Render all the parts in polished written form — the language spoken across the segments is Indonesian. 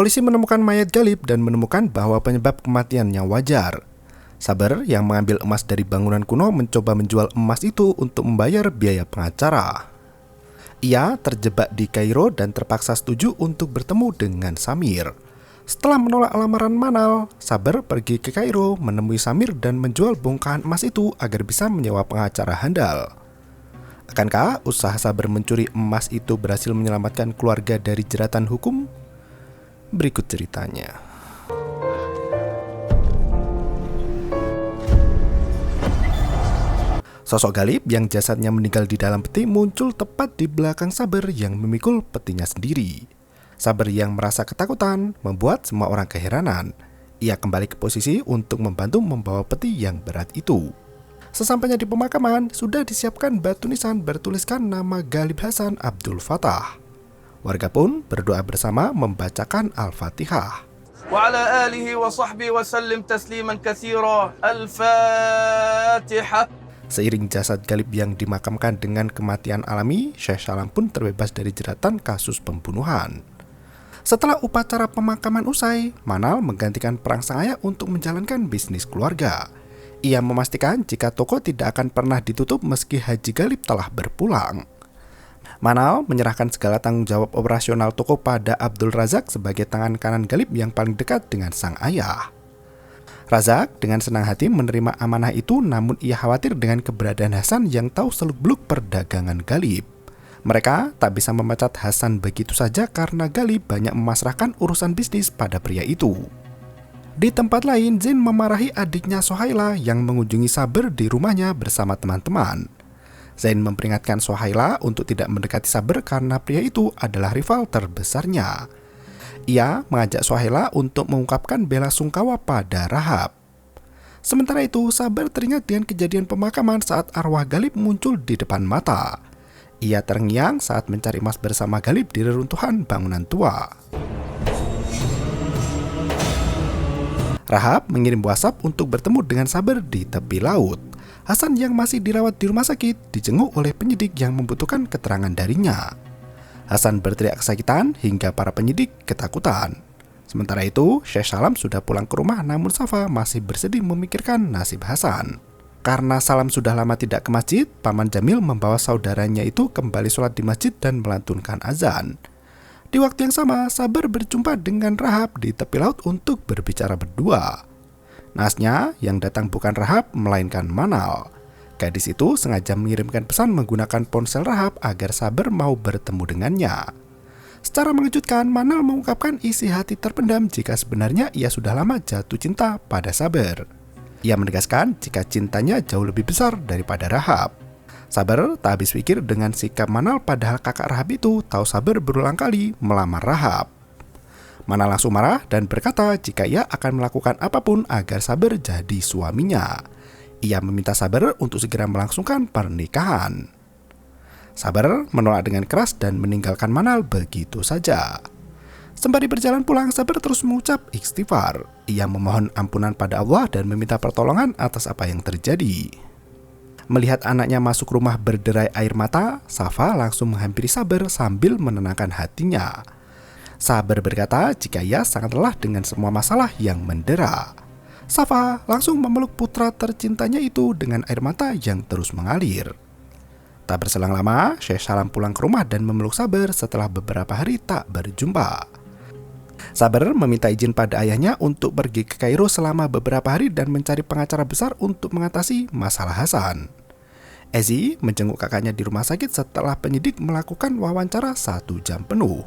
Polisi menemukan mayat Ghalib dan menemukan bahwa penyebab kematiannya wajar. Saber yang mengambil emas dari bangunan kuno mencoba menjual emas itu untuk membayar biaya pengacara. Ia terjebak di Kairo dan terpaksa setuju untuk bertemu dengan Samir. Setelah menolak lamaran Manal, Saber pergi ke Kairo menemui Samir dan menjual bongkahan emas itu agar bisa menyewa pengacara handal. Akankah usaha Saber mencuri emas itu berhasil menyelamatkan keluarga dari jeratan hukum? Berikut ceritanya. Sosok Ghalib yang jasadnya meninggal di dalam peti muncul tepat di belakang Saber yang memikul petinya sendiri. Saber yang merasa ketakutan membuat semua orang keheranan. Ia kembali ke posisi untuk membantu membawa peti yang berat itu. Sesampainya di pemakaman, sudah disiapkan batu nisan bertuliskan nama Ghalib Hasan Abdul Fattah. Warga pun berdoa bersama membacakan Al-Fatihah. Wa ala alihi wa sahbihi wa sallim tasliman katsira. Al-Fatihah. Seiring jasad Ghalib yang dimakamkan dengan kematian alami, Syekh Salam pun terbebas dari jeratan kasus pembunuhan. Setelah upacara pemakaman usai, Manal menggantikan perang sangaya untuk menjalankan bisnis keluarga. Ia memastikan jika toko tidak akan pernah ditutup meski Haji Ghalib telah berpulang. Manal menyerahkan segala tanggung jawab operasional toko pada Abdul Razak sebagai tangan kanan Ghalib yang paling dekat dengan sang ayah. Razak dengan senang hati menerima amanah itu, namun ia khawatir dengan keberadaan Hasan yang tahu seluk-beluk perdagangan Ghalib. Mereka tak bisa memecat Hasan begitu saja karena Ghalib banyak memasrahkan urusan bisnis pada pria itu. Di tempat lain, Zain memarahi adiknya Sohaila yang mengunjungi Saber di rumahnya bersama teman-teman. Zain memperingatkan Sohaila untuk tidak mendekati Saber karena pria itu adalah rival terbesarnya. Ia mengajak Sohaila untuk mengungkapkan bela sungkawa pada Rahab. Sementara itu, Saber teringat dengan kejadian pemakaman saat arwah Ghalib muncul di depan mata. Ia terngiang saat mencari emas bersama Ghalib di reruntuhan bangunan tua. Rahab mengirim WhatsApp untuk bertemu dengan Saber di tepi laut. Hasan yang masih dirawat di rumah sakit dijenguk oleh penyidik yang membutuhkan keterangan darinya. Hasan berteriak kesakitan hingga para penyidik ketakutan. Sementara itu, Syekh Salam sudah pulang ke rumah, namun Safa masih bersedih memikirkan nasib Hasan. Karena Salam sudah lama tidak ke masjid, Paman Jamil membawa saudaranya itu kembali sholat di masjid dan melantunkan azan. Di waktu yang sama, Saber berjumpa dengan Rahab di tepi laut untuk berbicara berdua. Naasnya, yang datang bukan Rahab, melainkan Manal. Gadis itu sengaja mengirimkan pesan menggunakan ponsel Rahab agar Saber mau bertemu dengannya. Secara mengejutkan, Manal mengungkapkan isi hati terpendam jika sebenarnya ia sudah lama jatuh cinta pada Saber. Ia menegaskan jika cintanya jauh lebih besar daripada Rahab. Saber tak habis pikir dengan sikap Manal, padahal kakak Rahab itu tahu Saber berulang kali melamar Rahab. Manal langsung marah dan berkata jika ia akan melakukan apapun agar Saber jadi suaminya. Ia meminta Saber untuk segera melangsungkan pernikahan. Saber menolak dengan keras dan meninggalkan Manal begitu saja. Sembari berjalan pulang, Saber terus mengucap istighfar. Ia memohon ampunan pada Allah dan meminta pertolongan atas apa yang terjadi. Melihat anaknya masuk rumah berderai air mata, Safa langsung menghampiri Saber sambil menenangkan hatinya. Saber berkata jika ia sangat lelah dengan semua masalah yang mendera. Safa langsung memeluk putra tercintanya itu dengan air mata yang terus mengalir. Tak berselang lama, Syekh Salam pulang ke rumah dan memeluk Saber setelah beberapa hari tak berjumpa. Saber meminta izin pada ayahnya untuk pergi ke Kairo selama beberapa hari dan mencari pengacara besar untuk mengatasi masalah Hasan. Ezi menjenguk kakaknya di rumah sakit setelah penyidik melakukan wawancara 1 jam penuh.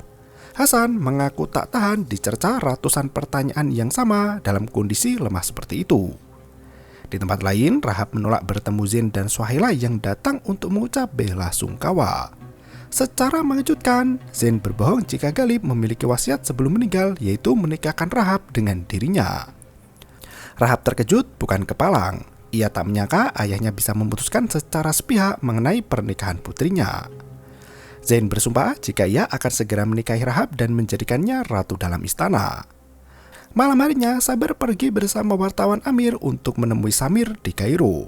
Hasan mengaku tak tahan dicerca ratusan pertanyaan yang sama dalam kondisi lemah seperti itu. Di tempat lain, Rahab menolak bertemu Zain dan Sohaila yang datang untuk mengucap bela sungkawa. Secara mengejutkan, Zain berbohong jika Ghalib memiliki wasiat sebelum meninggal, yaitu menikahkan Rahab dengan dirinya. Rahab terkejut bukan kepalang. Ia tak menyangka ayahnya bisa memutuskan secara sepihak mengenai pernikahan putrinya. Zain bersumpah jika ia akan segera menikahi Rahab dan menjadikannya ratu dalam istana. Malam harinya, Saber pergi bersama wartawan Amir untuk menemui Samir di Kairo.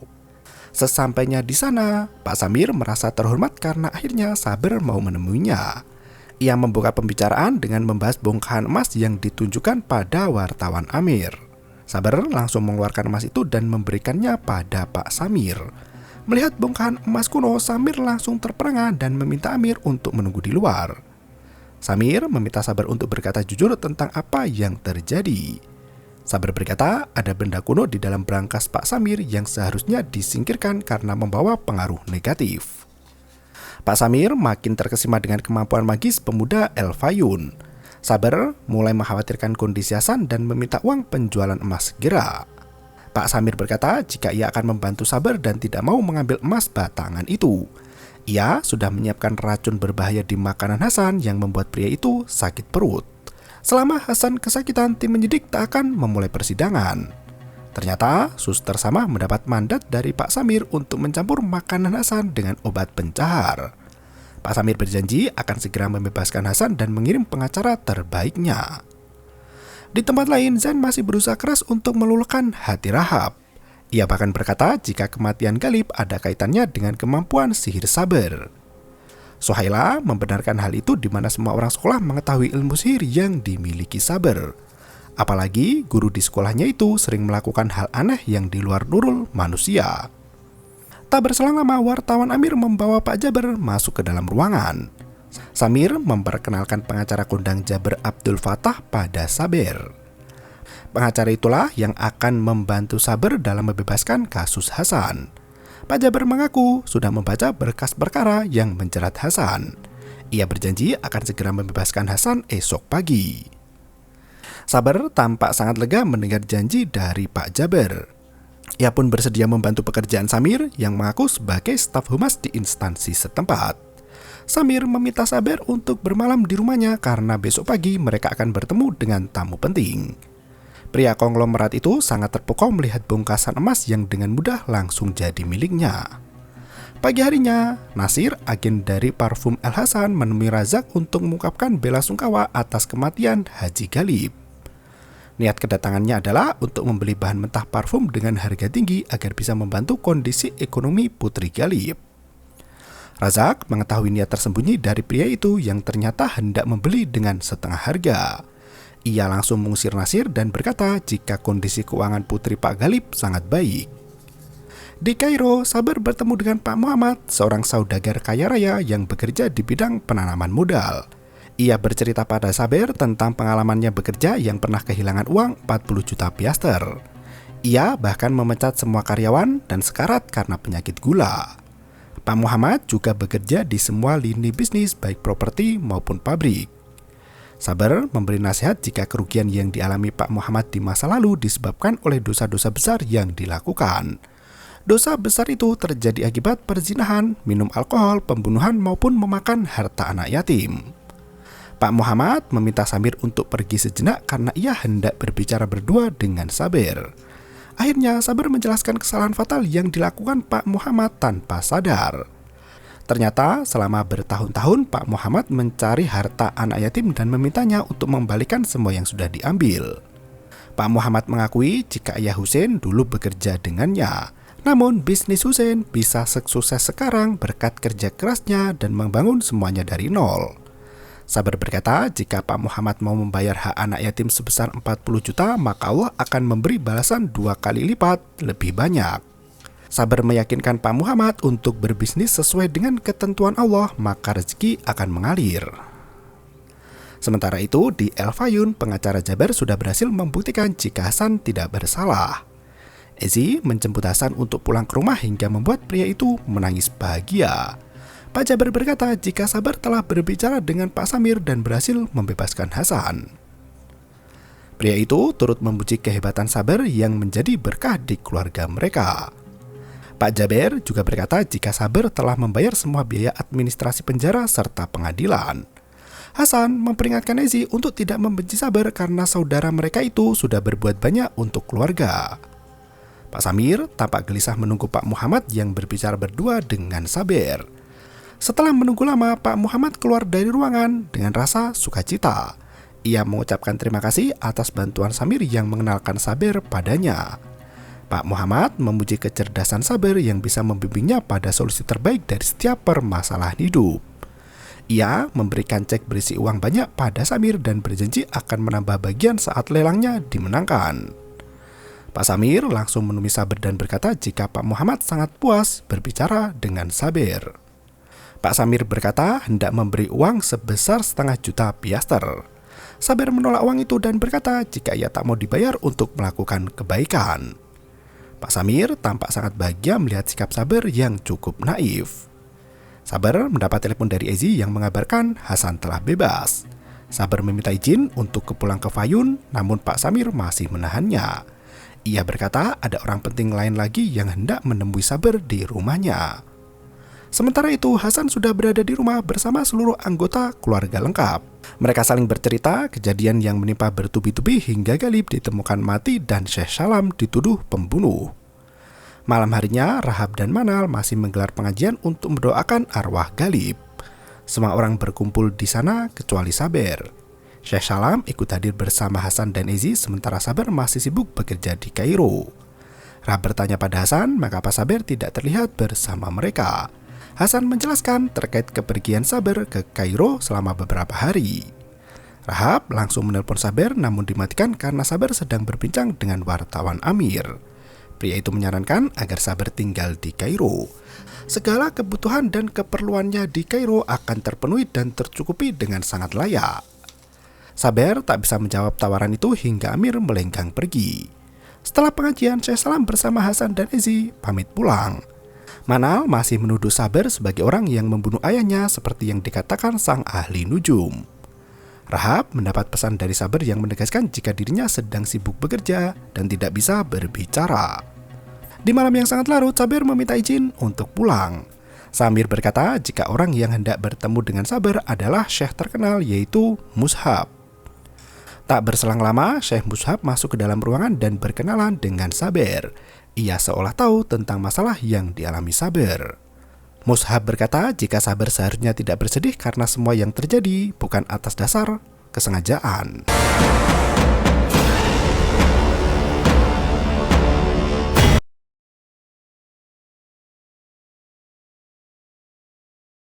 Sesampainya di sana, Pak Samir merasa terhormat karena akhirnya Saber mau menemuinya. Ia membuka pembicaraan dengan membahas bongkahan emas yang ditunjukkan pada wartawan Amir. Sabar langsung mengeluarkan emas itu dan memberikannya pada Pak Samir. Melihat bongkahan emas kuno, Samir langsung terperangah dan meminta Amir untuk menunggu di luar. Samir meminta Sabar untuk berkata jujur tentang apa yang terjadi. Sabar berkata ada benda kuno di dalam brankas Pak Samir yang seharusnya disingkirkan karena membawa pengaruh negatif. Pak Samir makin terkesima dengan kemampuan magis pemuda El Fayun. Sabar mulai mengkhawatirkan kondisi Hasan dan meminta uang penjualan emas segera. Pak Samir berkata jika ia akan membantu Sabar dan tidak mau mengambil emas batangan itu. Ia sudah menyiapkan racun berbahaya di makanan Hasan yang membuat pria itu sakit perut. Selama Hasan kesakitan, tim penyidik tak akan memulai persidangan. Ternyata, suster Sama mendapat mandat dari Pak Samir untuk mencampur makanan Hasan dengan obat pencahar. Pak Samir berjanji akan segera membebaskan Hasan dan mengirim pengacara terbaiknya. Di tempat lain, Zain masih berusaha keras untuk meluluhkan hati Rahab. Ia bahkan berkata jika kematian Galib ada kaitannya dengan kemampuan sihir Sabar. Suhaila membenarkan hal itu di mana semua orang sekolah mengetahui ilmu sihir yang dimiliki Sabar. Apalagi guru di sekolahnya itu sering melakukan hal aneh yang di luar nurul manusia. Tak berselang lama, wartawan Amir membawa Pak Jaber masuk ke dalam ruangan. Samir memperkenalkan pengacara kondang Jaber Abdul Fattah pada Sabar. Pengacara itulah yang akan membantu Sabar dalam membebaskan kasus Hasan. Pak Jaber mengaku sudah membaca berkas perkara yang menjerat Hasan. Ia berjanji akan segera membebaskan Hasan esok pagi. Sabar tampak sangat lega mendengar janji dari Pak Jaber. Ia pun bersedia membantu pekerjaan Samir yang mengaku sebagai staf humas di instansi setempat. Samir meminta Sabar untuk bermalam di rumahnya karena besok pagi mereka akan bertemu dengan tamu penting. Pria konglomerat itu sangat terpukau melihat bongkasan emas yang dengan mudah langsung jadi miliknya. Pagi harinya, Nasir, agen dari parfum El Hasan, menemui Razak untuk mengungkapkan bela sungkawa atas kematian Haji Galib. Niat kedatangannya adalah untuk membeli bahan mentah parfum dengan harga tinggi agar bisa membantu kondisi ekonomi Putri Galib. Razak mengetahui niat tersembunyi dari pria itu yang ternyata hendak membeli dengan setengah harga. Ia langsung mengusir Nasir dan berkata jika kondisi keuangan Putri Pak Galib sangat baik. Di Kairo, Sabar bertemu dengan Pak Muhammad, seorang saudagar kaya raya yang bekerja di bidang penanaman modal. Ia bercerita pada Sabar tentang pengalamannya bekerja yang pernah kehilangan uang 40 juta piaster. Ia bahkan memecat semua karyawan dan sekarat karena penyakit gula. Pak Muhammad juga bekerja di semua lini bisnis baik properti maupun pabrik. Sabar memberi nasihat jika kerugian yang dialami Pak Muhammad di masa lalu disebabkan oleh dosa-dosa besar yang dilakukan. Dosa besar itu terjadi akibat perzinahan, minum alkohol, pembunuhan maupun memakan harta anak yatim. Pak Muhammad meminta Samir untuk pergi sejenak karena ia hendak berbicara berdua dengan Sabar. Akhirnya Sabar menjelaskan kesalahan fatal yang dilakukan Pak Muhammad tanpa sadar. Ternyata selama bertahun-tahun Pak Muhammad mencari harta anak yatim dan memintanya untuk mengembalikan semua yang sudah diambil. Pak Muhammad mengakui jika ayah Hussein dulu bekerja dengannya. Namun bisnis Hussein bisa sukses sekarang berkat kerja kerasnya dan membangun semuanya dari nol. Sabar berkata jika Pak Muhammad mau membayar hak anak yatim sebesar 40 juta, maka Allah akan memberi balasan 2 kali lipat lebih banyak. Sabar meyakinkan Pak Muhammad untuk berbisnis sesuai dengan ketentuan Allah, maka rezeki akan mengalir. Sementara itu, di El Fayun, pengacara Jaber sudah berhasil membuktikan jika Hasan tidak bersalah. Ezi menjemput Hasan untuk pulang ke rumah hingga membuat pria itu menangis bahagia. Pak Jaber berkata jika Sabar telah berbicara dengan Pak Samir dan berhasil membebaskan Hasan. Pria itu turut memuji kehebatan Sabar yang menjadi berkah di keluarga mereka. Pak Jaber juga berkata jika Sabar telah membayar semua biaya administrasi penjara serta pengadilan. Hasan memperingatkan Ezi untuk tidak membenci Sabar karena saudara mereka itu sudah berbuat banyak untuk keluarga. Pak Samir tampak gelisah menunggu Pak Muhammad yang berbicara berdua dengan Sabar. Setelah menunggu lama, Pak Muhammad keluar dari ruangan dengan rasa sukacita. Ia mengucapkan terima kasih atas bantuan Samir yang mengenalkan Sabar padanya. Pak Muhammad memuji kecerdasan Sabar yang bisa membimbingnya pada solusi terbaik dari setiap permasalahan hidup. Ia memberikan cek berisi uang banyak pada Samir dan berjanji akan menambah bagian saat lelangnya dimenangkan. Pak Samir langsung menemui Saber dan berkata jika Pak Muhammad sangat puas berbicara dengan Saber. Pak Samir berkata hendak memberi uang sebesar 0,5 juta piaster. Saber menolak uang itu dan berkata jika ia tak mau dibayar untuk melakukan kebaikan. Pak Samir tampak sangat bahagia melihat sikap Saber yang cukup naif. Saber mendapat telepon dari Ezi yang mengabarkan Hasan telah bebas. Saber meminta izin untuk pulang ke Fayun, namun Pak Samir masih menahannya. Ia berkata ada orang penting lain lagi yang hendak menemui Saber di rumahnya. Sementara itu, Hasan sudah berada di rumah bersama seluruh anggota keluarga lengkap. Mereka saling bercerita kejadian yang menimpa bertubi-tubi hingga Galib ditemukan mati dan Syekh Salam dituduh pembunuh. Malam harinya, Rahab dan Manal masih menggelar pengajian untuk mendoakan arwah Galib. Semua orang berkumpul di sana kecuali Saber. Syekh Salam ikut hadir bersama Hasan dan Ezi sementara Saber masih sibuk bekerja di Kairo. Rahab bertanya pada Hasan mengapa Saber tidak terlihat bersama mereka. Hasan menjelaskan terkait kepergian Saber ke Kairo selama beberapa hari. Rahab langsung menelpon Saber namun dimatikan karena Saber sedang berbincang dengan wartawan Amir. Pria itu menyarankan agar Saber tinggal di Kairo. Segala kebutuhan dan keperluannya di Kairo akan terpenuhi dan tercukupi dengan sangat layak. Saber tak bisa menjawab tawaran itu hingga Amir melenggang pergi. Setelah pengajian, Syekh Salam bersama Hasan dan Ezi pamit pulang. Manal masih menuduh Saber sebagai orang yang membunuh ayahnya seperti yang dikatakan sang ahli nujum. Rahab mendapat pesan dari Saber yang menegaskan jika dirinya sedang sibuk bekerja dan tidak bisa berbicara. Di malam yang sangat larut, Saber meminta izin untuk pulang. Samir berkata jika orang yang hendak bertemu dengan Saber adalah syekh terkenal yaitu Mushab. Tak berselang lama, Syekh Mushab masuk ke dalam ruangan dan berkenalan dengan Saber. Ia seolah tahu tentang masalah yang dialami Saber. Mushab berkata jika Saber seharusnya tidak bersedih karena semua yang terjadi bukan atas dasar kesengajaan.